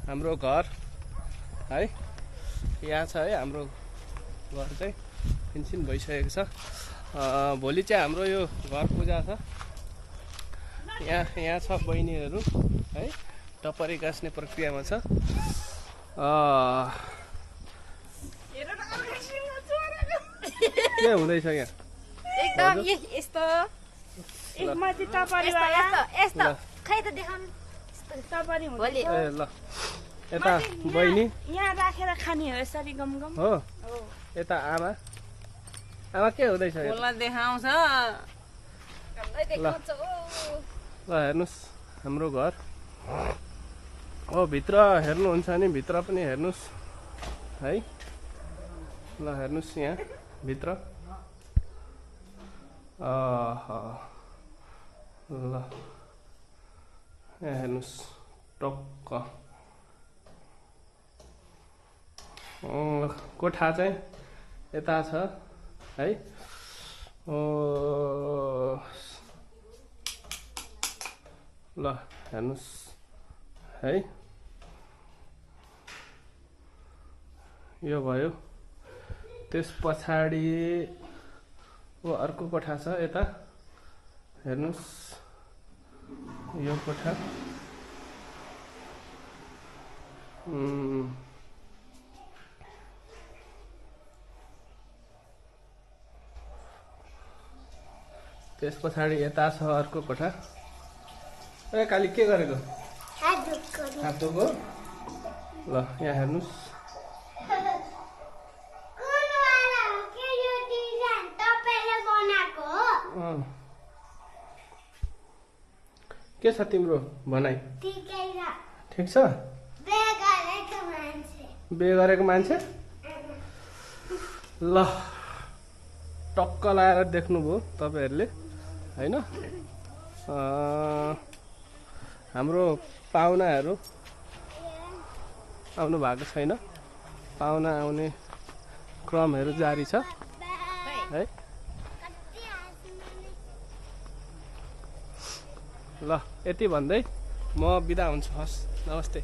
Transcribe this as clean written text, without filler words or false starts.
हाम्रो घर है यहाँ छ है हाम्रो घर चाहिँ फिनिसिङ भइसकेको छ। भोलि चाहिँ हाम्रो यो घर पूजा छ। यहाँ छ बहिनीहरू है टपरी गाँस्ने प्रक्रियामा छ। के हुँदैछ यहाँ एकदम यस्तो एकमाथि टपरी यस्तो खै त देखाउनु टपरी भोलि ए ल यता बहिनी यहाँ राखेर खाने हो यसरी गमगम हो यता आमा के हुँदैछ यो? बोल्न देखाउँछ ल हेर्नुहोस् हाम्रो घर हो भित्र हेर्नुहुन्छ नि भित्र पनि हेर्नुहोस् है। ल हेर्नुहोस् यहाँ भित्र ल यहाँ हेर्नुहोस् टक्क कोठा चाहिँ यता छ है। ल हेर्नुहोस् है यो भयो। त्यस पछाडि अर्को कोठा छ यता हेर्नुहोस् यो कोठा त्यस पछाडि यता छ अर्को कोठा। ए काली के गरेको हात धोको। ल यहाँ हेर्नुहोस् के छ तिम्रो भनाइ? ठिक छ बे गरेको मान्छे। ल टक्क लाएर देख्नुभयो तपाईहरुले हैन। हाम्रो पाहुनाहरू आउनु भएको छैन। पाहुना आउने क्रमहरू जारी छ है। ल यति भन्दै म बिदा हुन्छु। हस् नमस्ते।